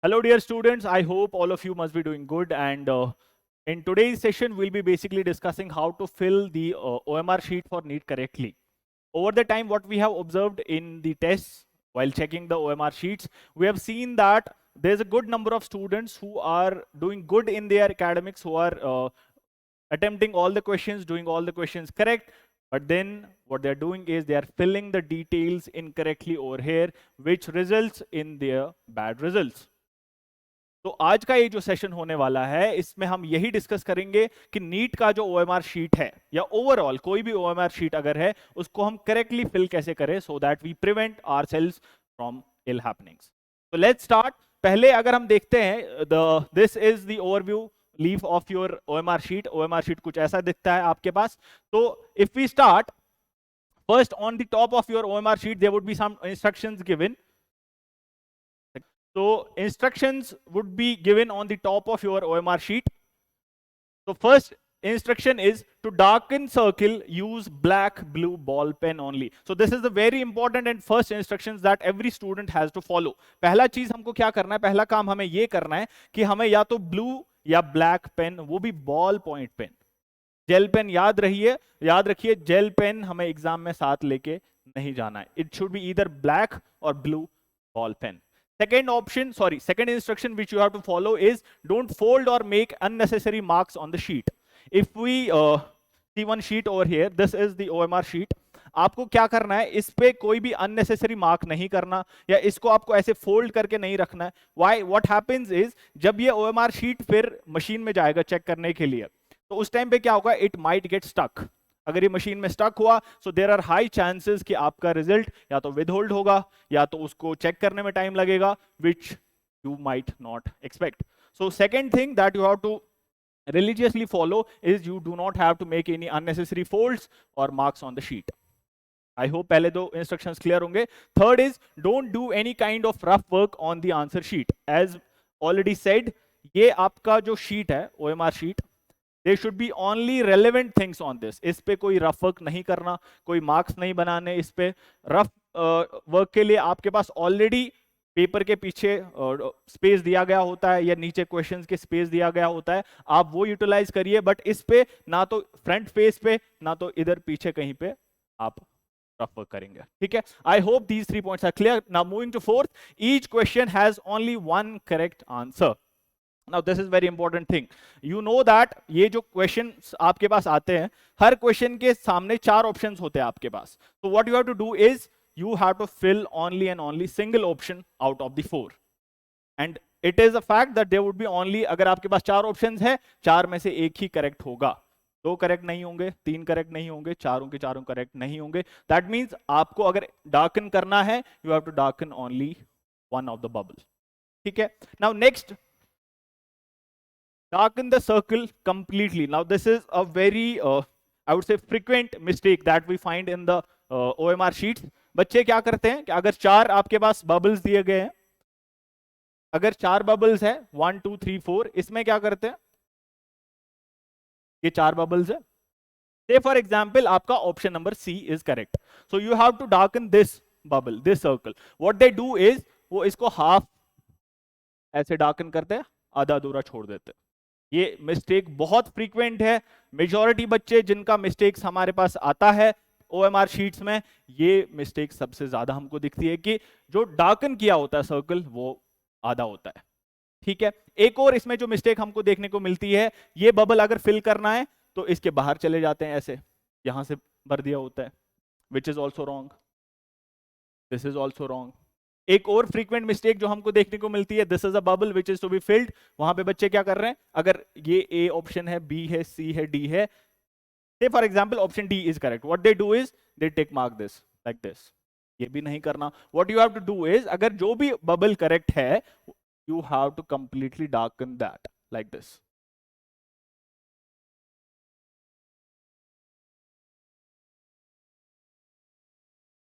Hello dear students, I hope all of you must be doing good, and in today's session we'll be basically discussing how to fill the OMR sheet for NEET correctly. Over the time what we have observed in the tests while checking the OMR sheets, we have seen that there's a good number of students who are doing good in their academics, who are attempting all the questions, doing all the questions correct, but then what they're doing is they are filling the details incorrectly over here, which results in their bad results. तो आज का ये जो session होने वाला है इसमें हम यही डिस्कस करेंगे कि नीट का जो ओएमआर शीट है या ओवरऑल कोई भी ओएमआर शीट अगर है उसको हम करेक्टली फिल कैसे करें so that we prevent ourselves from ill happenings. तो लेट्स स्टार्ट। पहले अगर हम देखते हैं this is the overview leaf of your OMR sheet. OMR sheet कुछ ऐसा दिखता है आपके पास। तो if we start first on the top of your OMR sheet there would be some instructions given. So instructions would be given on the top of your OMR sheet. So first instruction is to darken circle, use black blue ball pen only. So this is the very important and first instructions that every student has to follow. पहला चीज हमको क्या करना है, पहला काम हमें ये करना है कि हमें या तो ब्लू या ब्लैक पेन, वो भी ball point pen, gel pen याद रखिए जेल पेन हमें एग्जाम में साथ लेके नहीं जाना है. It should be either black और blue ball pen. Second instruction which you have to follow is don't fold or make unnecessary marks on the sheet. If we see one sheet over here, this is the OMR sheet. आपको क्या करना है, इस पे कोई भी unnecessary mark नहीं करना या इसको आपको ऐसे फोल्ड करके नहीं रखना है. Why? What happens is जब ये OMR sheet फिर मशीन में जाएगा चेक करने के लिए, तो उस टाइम पे क्या होगा, इट माइट गेट स्टक. अगर ये मशीन में स्टक हुआ so there are high chances कि आपका रिजल्ट या तो विदहोल्ड होगा या तो उसको चेक करने में टाइम लगेगा, which you might not expect. So second thing that you have to religiously follow is you do not have to make any unnecessary folds or marks on the sheet. I hope पहले दो instructions clear होंगे. Third is don't do any kind of rough work on the answer sheet. As already said, ये आपका जो sheet है OMR sheet, There should be only relevant things on this. इस पे कोई रफ वर्क नहीं करना, कोई मार्क्स नहीं बनाने. इस पे रफ वर्क के लिए आपके पास ऑलरेडी पेपर के पीछे स्पेस दिया गया होता है या नीचे क्वेश्चंस के स्पेस दिया गया होता है, आप वो यूटिलाइज करिए. बट इस पे ना तो फ्रंट पेज पे ना तो इधर पीछे कहीं पे आप रफ वर्क करेंगे. ठीक है. I hope these 3 points are clear. Now moving to fourth, each question has only one correct answer. Now this is very important thing. You know that ये जो questions आपके पास आते हैं, हर question के सामने 4 options होते हैं आपके पास. So what you have to do is you have to fill only and only single option out of the 4. And it is a fact that there would be only, अगर आपके पास 4 options है, 4 में से एक ही correct होगा. 2 correct नहीं होंगे, 3 correct नहीं होंगे, चारों के चारों correct नहीं होंगे. That means आपको अगर darken करना है, you have to darken only one of the bubbles. ठीक है. Now next, darken the circle completely. Now this is a very I would say frequent mistake that we find in the OMR sheets. बच्चे क्या करते हैं कि अगर 4 आपके पास bubbles दिए गए हैं, अगर 4 बबल्स है 1 2 3 4, इसमें क्या करते हैं, ये 4 बबल्स है. Say for example आपका option number C is correct. So you have to darken this bubble, this circle. What they do is वो इसको हाफ ऐसे डार्कन करते हैं, आधा अधूरा छोड़ देते हैं. ये मिस्टेक बहुत फ्रीक्वेंट है. मेजॉरिटी बच्चे जिनका मिस्टेक्स हमारे पास आता है ओएमआर शीट्स में, ये मिस्टेक सबसे ज्यादा हमको दिखती है कि जो डार्कन किया होता है सर्कल वो आधा होता है. ठीक है. एक और इसमें जो मिस्टेक हमको देखने को मिलती है, ये बबल अगर फिल करना है तो इसके बाहर चले जाते हैं, ऐसे यहां से भर दिया होता है, which is also wrong. This is also wrong. एक और फ्रीक्वेंट मिस्टेक जो हमको देखने को मिलती है, this is a bubble which is to be filled. वहां पे बच्चे क्या कर रहे हैं, अगर ये ए ऑप्शन है, बी है, सी है, डी है, say for example option D is correct, what they do is they take mark this like this. ये भी नहीं करना. What you have to do is, अगर जो भी बबल करेक्ट है, you have to completely darken that like this.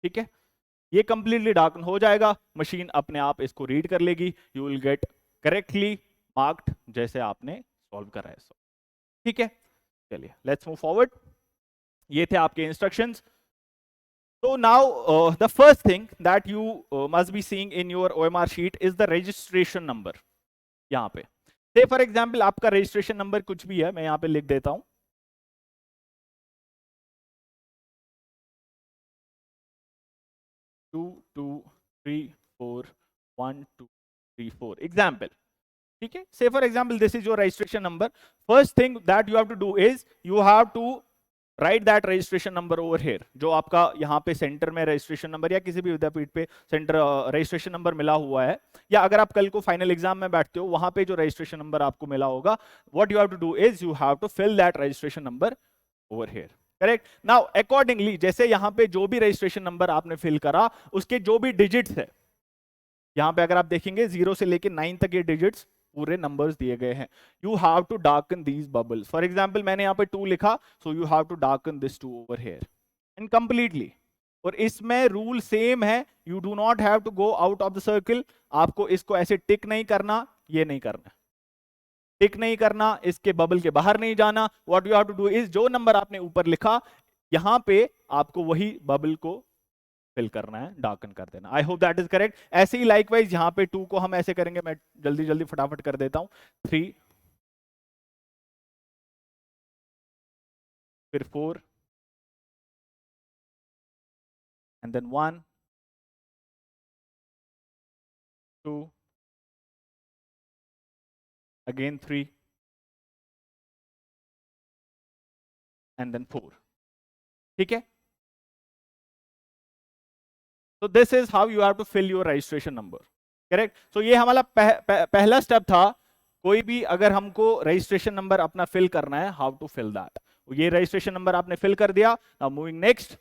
ठीक है. ये कंप्लीटली डार्कन हो जाएगा, मशीन अपने आप इसको रीड कर लेगी, you will get correctly marked जैसे आपने सॉल्व करा है. ठीक है. चलिए लेट्स मूव फॉरवर्ड. ये थे आपके instructions. So now the first thing that you must be seeing in your OMR sheet is the registration number. यहाँ पे say for example आपका registration number कुछ भी है, मैं यहाँ पे लिख देता हूँ 2 2 3 4 1 2 3 4 example. ठीक है, say for example this is your registration number. First thing that you have to do is you have to write that registration number over here. जो आपका यहाँ पे सेंटर में रजिस्ट्रेशन नंबर या किसी भी विद्यापीठ पे सेंटर रजिस्ट्रेशन नंबर मिला हुआ है, या अगर आप कल को फाइनल एग्जाम में बैठते हो वहां पे जो रजिस्ट्रेशन नंबर आपको मिला होगा, what you have to do is you have to fill that registration number over here. Correct. Now accordingly जैसे यहाँ पे जो भी रजिस्ट्रेशन नंबर आपने फिल करा उसके जो भी डिजिट्स है, यहाँ पे अगर आप देखेंगे 0 से लेके 9 तक ये डिजिट्स पूरे नंबर्स दिए गए हैं. You have to darken these bubbles. For example मैंने यहाँ पे 2 लिखा, so you have to darken this 2 over here and completely. और इसमें रूल सेम है, you do not have to go out of the circle. आपको इसको ऐसे टिक नहीं करना, ये नहीं करना, टिक नहीं करना, इसके बबल के बाहर नहीं जाना. What you have to do is जो नंबर आपने ऊपर लिखा यहां पे आपको वही बबल को फिल करना है, डार्कन कर देना. I hope that is correct. ऐसे ही लाइकवाइज यहाँ पे 2 को हम ऐसे करेंगे, मैं जल्दी जल्दी फटाफट कर देता हूं. 3 फिर 4 and then 1 2 again 3 and then 4. ठीक है. So this is how you have to fill your registration number. Correct? So ये हमारा पहला स्टेप था. कोई भी अगर हमको रजिस्ट्रेशन नंबर अपना फिल करना है, हाउ टू फिल दैट. ये रजिस्ट्रेशन नंबर आपने फिल कर दिया. Now moving next.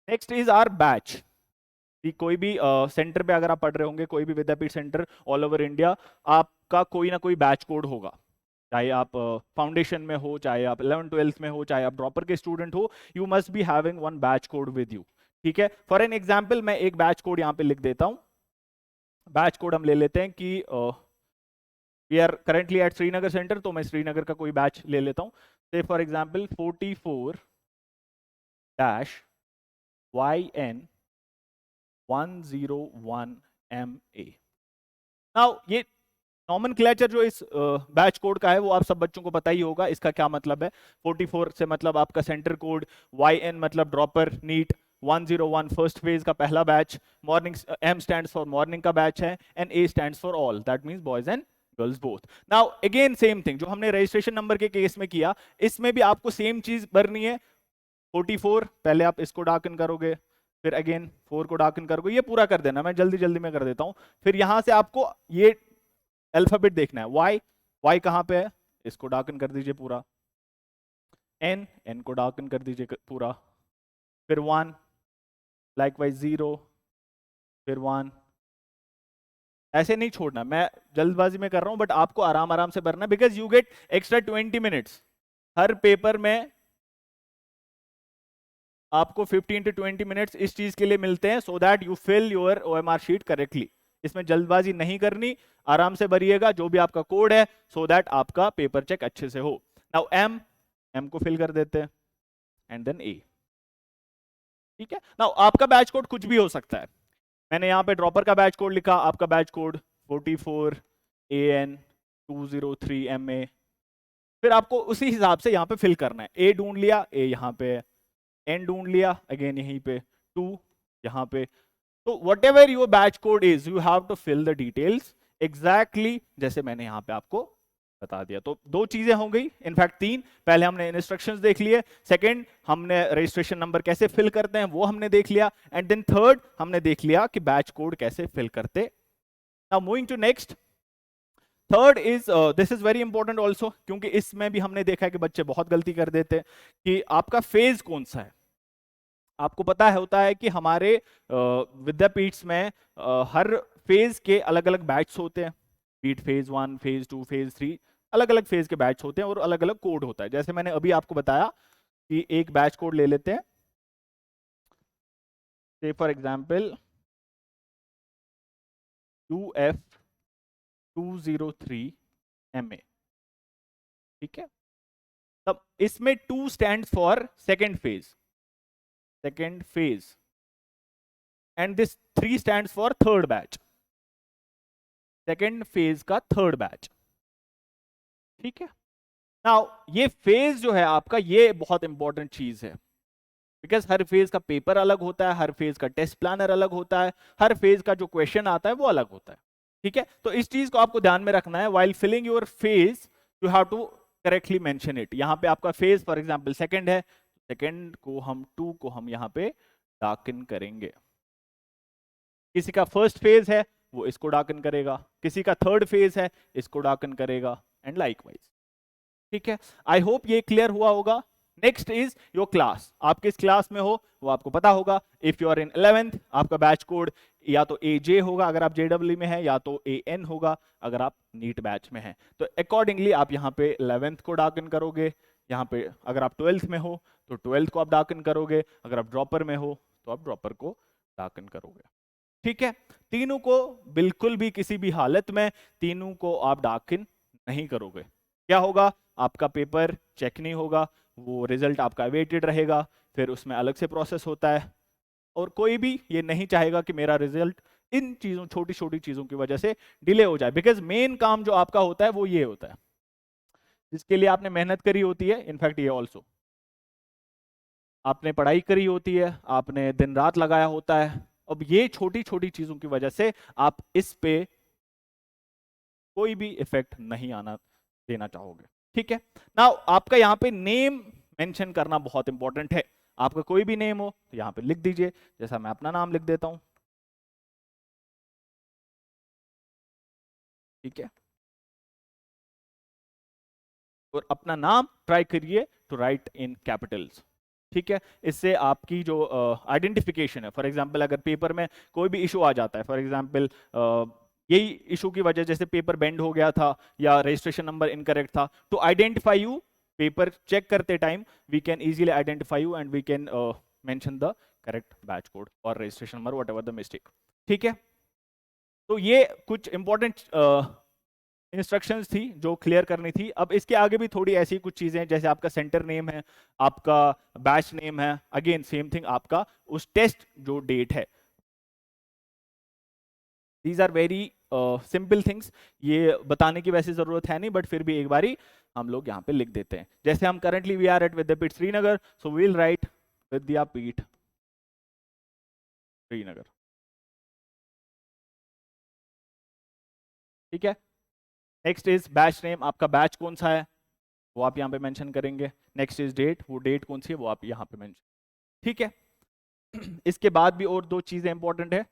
Next is our batch. कोई भी सेंटर पे अगर आप पढ़ रहे होंगे, कोई भी विद्यापीठ सेंटर ऑल ओवर इंडिया, आपका कोई ना कोई बैच कोड होगा. चाहे आप फाउंडेशन में हो, चाहे आप 11th-12th में हो, चाहे आप ड्रॉपर के स्टूडेंट हो, you must be having one batch code with you. ठीक है. फॉर एन एग्जांपल मैं एक बैच कोड यहाँ पे लिख देता हूँ. बैच कोड हम ले लेते हैं कि we are currently at Srinagar centre, तो मैं श्रीनगर का कोई बैच ले लेता हूँ. से for example 44-YN 101MA. Now ये नॉमेनक्लेचर जो इस बैच कोड का है वो आप सब बच्चों को पता ही होगा. इसका क्या मतलब है? 44 से मतलब आपका सेंटर कोड, YN मतलब ड्रॉपर नीट, 101 फर्स्ट फेज का पहला batch, morning M stands for morning का बैच है, and A stands for all, that means boys and girls both. Now again same thing जो हमने रजिस्ट्रेशन नंबर के case में किया, इसमें भी आपको सेम चीज भरनी है. 44 पहले आप इसको डार्कन करोगे, फिर अगेन 4 को डार्कन करोगे. ये पूरा कर देना, मैं जल्दी जल्दी में कर देता हूं. फिर यहां से आपको ये अल्फाबेट देखना है. वाई कहां पे है, इसको डार्कन कर दीजिए पूरा. एन को डार्कन कर दीजिए पूरा. फिर 1 लाइकवाइज 0, फिर 1. ऐसे नहीं छोड़ना, मैं जल्दबाजी में कर रहा हूं, बट आपको आराम आराम से भरना, because you get extra 20 minutes her paper में. आपको 15 to 20 मिनट्स इस चीज के लिए मिलते हैं, so that you fill your OMR sheet correctly. इसमें जल्दबाजी नहीं करनी, आराम से भरिएगा जो भी आपका कोड है, सो दैट आपका पेपर चेक अच्छे से हो. नाउ एम को फिल कर देते हैं, एंड देन ए. ठीक है. नाउ आपका बैच कोड कुछ भी हो सकता है. मैंने यहाँ पे ड्रॉपर का बैच कोड लिखा, आपका बैच कोड 44AN 203MA. फिर आपको उसी हिसाब से यहाँ पे फिल करना है. ए ढूंढ लिया, ए यहाँ पे है. एन ढूंढ लिया, अगेन यहीं पे 2 यहाँ पे. तो whatever your batch code is, you have to fill the details exactly जैसे मैंने यहाँ पे आपको बता दिया. तो 2 चीजें हो गई, इनफैक्ट 3. पहले हमने इंस्ट्रक्शंस देख लिए, सेकंड हमने रजिस्ट्रेशन नंबर कैसे फिल करते हैं वो हमने देख लिया, एंड देन थर्ड हमने देख लिया कि बैच कोड कैसे फिल करते. Now moving to next. Third is this is very important also, क्योंकि इसमें भी हमने देखा है कि बच्चे बहुत गलती कर देते हैं कि आपका फेज कौन सा है. आपको पता है होता है कि हमारे विद्यापीठ में हर फेज के अलग अलग बैच होते हैं. बीट फेज 1, फेज 2, फेज 3, अलग अलग फेज के बैच होते हैं और अलग अलग कोड होता है. जैसे मैंने अभी आपको बताया कि एक बैच कोड ले लेते हैं, से फॉर एग्जांपल UF 203MA. ठीक है. तब इसमें 2 stand for second phase and this 3 stand for third batch, second phase का थर्ड बैच। ठीक है, नाउ ये फेज जो है आपका, ये बहुत इंपॉर्टेंट चीज है, बिकॉज हर फेज का पेपर अलग होता है, हर फेज का टेस्ट प्लानर अलग होता है, हर फेज का जो क्वेश्चन आता है वो अलग होता है। ठीक है, तो इस चीज को आपको ध्यान में रखना है। While filling your phase you have to correctly mention it. यहां पे आपका फेज फॉर एग्जांपल सेकंड है, सेकंड को हम 2 को हम यहां पे डार्कन करेंगे। किसी का फर्स्ट फेज है वो इसको डार्कन करेगा, किसी का थर्ड फेज है इसको डार्कन करेगा, एंड लाइकवाइज। ठीक है, आई होप ये क्लियर हुआ होगा। नेक्स्ट इज योर क्लास, आप किस क्लास में हो वो आपको पता होगा। If you are in 11th, आपका बैच कोड या तो AJ होगा अगर आप JEE में है, या तो AN होगा अगर आप नीट बैच में है। तो अकॉर्डिंगली आप यहाँ पे 11th को डार्कन करोगे, यहाँ पे अगर आप 12th में हो तो 12th को आप डार्कन करोगे, अगर आप ड्रॉपर में हो तो आप ड्रॉपर को डार्कन करोगे। ठीक है, तीनों को बिल्कुल भी किसी भी हालत में तीनों को आप डार्कन नहीं करोगे। क्या होगा, आपका पेपर चेक नहीं होगा, वो रिजल्ट आपका अवेटेड रहेगा, फिर उसमें अलग से प्रोसेस होता है, और कोई भी ये नहीं चाहेगा कि मेरा रिजल्ट इन चीजों, छोटी छोटी चीजों की वजह से डिले हो जाए। बिकॉज मेन काम जो आपका होता है वो ये होता है जिसके लिए आपने मेहनत करी होती है। इनफैक्ट ये ऑल्सो आपने पढ़ाई करी होती है, आपने दिन रात लगाया होता है। अब ये छोटी छोटी चीजों की वजह से आप इस पे कोई भी इफेक्ट नहीं आना देना चाहोगे। ठीक है, नाउ आपका यहाँ पे नेम मेंशन करना बहुत इंपॉर्टेंट है। आपका कोई भी नेम हो तो यहाँ पे लिख दीजिए, जैसा मैं अपना नाम लिख देता हूं। ठीक है, और अपना नाम ट्राई करिए टू राइट इन कैपिटल्स। ठीक है, इससे आपकी जो आइडेंटिफिकेशन है, फॉर एग्जांपल अगर पेपर में कोई भी इशू आ जाता है, फॉर एग्जांपल यही इशू की वजह जैसे पेपर बेंड हो गया था या रजिस्ट्रेशन नंबर इनकरेक्ट था, to identify you paper check करते time we can easily identify you and we can mention the correct batch code और registration number, whatever the mistake. ठीक है, तो ये कुछ इंपॉर्टेंट इंस्ट्रक्शंस थी जो क्लियर करनी थी। अब इसके आगे भी थोड़ी ऐसी कुछ चीजें हैं, जैसे आपका सेंटर नेम है, आपका बैच नेम है, अगेन सेम थिंग, आपका उस टेस्ट जो डेट है। These are very simple things, ये बताने की वैसे जरूरत है नहीं, बट फिर भी एक बारी हम लोग यहाँ पे लिख देते हैं। जैसे हम currently we are at Vidyapeeth Srinagar, so we'll write Vidyapeeth Srinagar. ठीक है, नेक्स्ट इज बैच नेम, आपका बैच कौन सा है वो आप यहाँ पे मेंशन करेंगे। नेक्स्ट इज डेट, वो डेट कौन सी है वो आप यहाँ पे मेंशन। ठीक है, इसके बाद भी और 2 चीजें इंपॉर्टेंट है,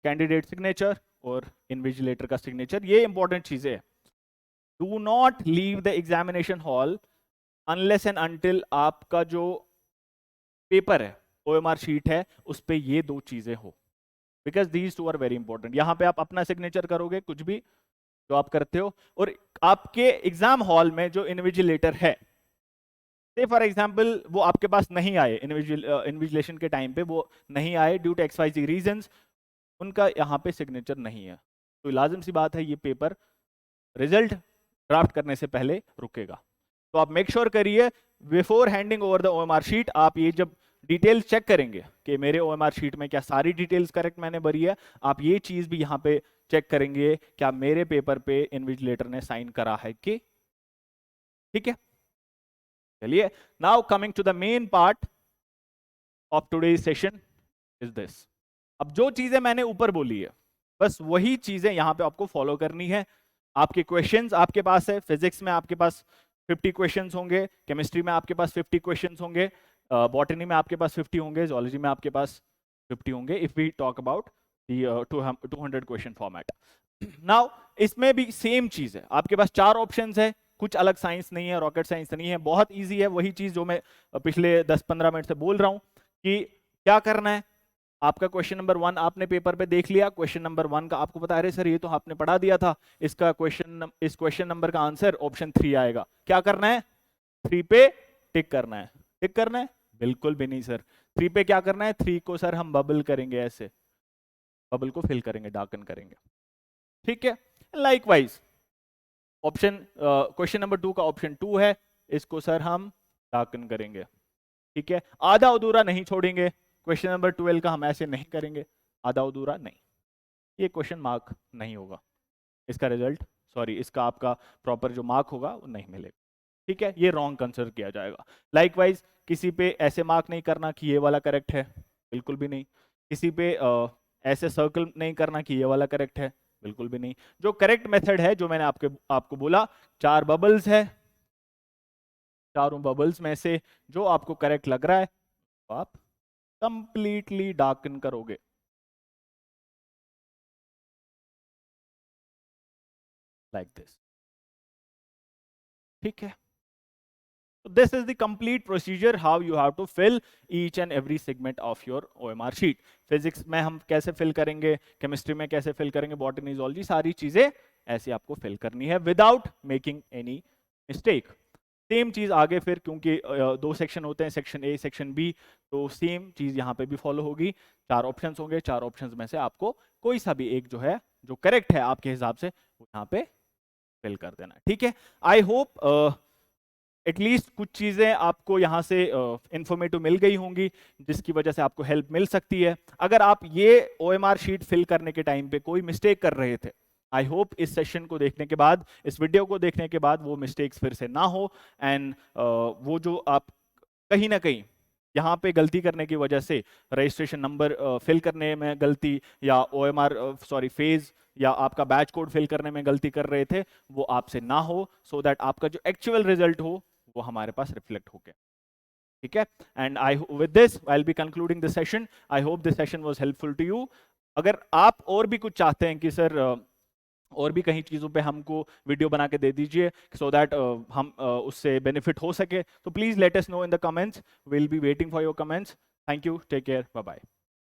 कैंडिडेट सिग्नेचर और इन्विजिलेटर का सिग्नेचर। ये इंपॉर्टेंट चीजें है। Do not leave the examination hall unless and until आपका जो पेपर है, OMR शीट है, उस पे ये 2 चीजें हो, because these 2 are very important. यहाँ पे आप अपना सिग्नेचर करोगे कुछ भी जो आप करते हो, और आपके एग्जाम हॉल में जो इन्विजिलेटर है, से फॉर एग्जाम्पल वो आपके पास नहीं आए, इन्विजिलेशन के टाइम पे वो नहीं आए ड्यू टू XYZ रीजंस, उनका यहाँ पे सिग्नेचर नहीं है, तो लाजिम सी बात है ये पेपर रिजल्ट ड्राफ्ट करने से पहले रुकेगा। तो आप मेक श्योर करिए before handing over the OMR sheet, आप ये जब डिटेल्स चेक करेंगे कि मेरे OMR शीट में क्या सारी डिटेल्स करेक्ट मैंने भरी है, आप ये चीज भी यहाँ पे चेक करेंगे क्या मेरे पेपर पे इन्विजिलेटर ने साइन करा है कि। ठीक है, चलिए, now coming to the main part of today's session is this. अब जो चीजें मैंने ऊपर बोली है बस वही चीजें यहां पे आपको फॉलो करनी है। आपके क्वेश्चंस आपके पास है, फिजिक्स में आपके पास 50 क्वेश्चंस होंगे, केमिस्ट्री में आपके पास 50 क्वेश्चंस होंगे, बॉटनी में आपके पास 50 होंगे, जोलॉजी में आपके पास 50 होंगे, if we talk about the 200 question format. Now इसमें भी सेम चीज है, आपके पास 4 ऑप्शंस है, कुछ अलग साइंस नहीं है, रॉकेट साइंस नहीं है, बहुत इजी है, वही चीज जो मैं पिछले 10-15 मिनट से बोल रहा हूं कि क्या करना है। आपका क्वेश्चन नंबर 1 आपने पेपर पे देख लिया, क्वेश्चन नंबर 1 का आपको पता है, अरे सर ये तो आपने पढ़ा दिया था, इसका इस क्वेश्चन नंबर का आंसर ऑप्शन 3 आएगा। क्या करना है, 3 पे टिक करना है। टिक करना है, बिल्कुल भी नहीं सर। 3 पे क्या करना है, 3 को सर हम बबल करेंगे, ऐसे बबल को फिल करेंगे, डार्कन करेंगे। ठीक है, लाइकवाइज ऑप्शन क्वेश्चन नंबर 2 का ऑप्शन 2 है, इसको सर हम डार्कन करेंगे, ठीक है। आधा अधूरा नहीं छोड़ेंगे, क्वेश्चन नंबर 12 का हम ऐसे नहीं करेंगे, आधा अधूरा नहीं, ये क्वेश्चन मार्क नहीं होगा, इसका रिजल्ट सॉरी इसका आपका प्रॉपर जो मार्क होगा वो नहीं मिलेगा, ठीक है। ये रॉन्ग कंसिडर किया जाएगा। लाइकवाइज किसी पे ऐसे मार्क नहीं करना कि ये वाला करेक्ट है, बिल्कुल भी नहीं। किसी पे ऐसे सर्कल नहीं करना कि ये वाला करेक्ट है, बिल्कुल भी नहीं। जो करेक्ट मेथड है, जो मैंने आपको बोला, 4 बबल्स है, चारों बबल्स में से जो आपको करेक्ट लग रहा है तो आप कंप्लीटली डार्कन करोगे। लाइक दिस, ठीक है। So this is the complete procedure how you have to fill each and every segment of your OMR sheet. Physics में हम कैसे फिल करेंगे, केमिस्ट्री में कैसे फिल करेंगे, बॉटनी, जूलॉजी, सारी चीजें ऐसे आपको फिल करनी है without making any mistake. Same चीज आगे फिर, क्योंकि 2 सेक्शन होते हैं, सेक्शन ए सेक्शन बी, तो सेम चीज यहाँ पे भी फॉलो होगी। 4 ऑप्शंस होंगे, 4 ऑप्शंस में से आपको कोई सा भी एक जो है, जो करेक्ट है आपके हिसाब से, वो यहाँ पे फिल कर देना, ठीक है। आई होप एटलीस्ट कुछ चीजें आपको यहाँ से इंफॉर्मेटिव मिल गई होंगी, जिसकी वजह से आपको हेल्प मिल सकती है। अगर आप ये OMR शीट फिल करने के टाइम पे कोई मिस्टेक कर रहे थे, आई होप इस सेशन को देखने के बाद, इस वीडियो को देखने के बाद वो मिस्टेक्स फिर से ना हो, एंड वो जो आप कहीं ना कहीं यहाँ पे गलती करने की वजह से रजिस्ट्रेशन नंबर फिल करने में गलती, या OMR सॉरी फेज या आपका बैच कोड फिल करने में गलती कर रहे थे, वो आपसे ना हो, सो दैट आपका जो एक्चुअल रिजल्ट हो वो हमारे पास रिफ्लेक्ट हो गया, ठीक है। And I with this I will be concluding this session. I hope this session was helpful to you. अगर आप और भी कुछ चाहते हैं कि सर और भी कहीं चीज़ों पे हमको वीडियो बना के दे दीजिए सो दैट हम उससे बेनिफिट हो सके, तो please let us know in the comments, will be waiting for your comments. Thank you, take care, bye bye.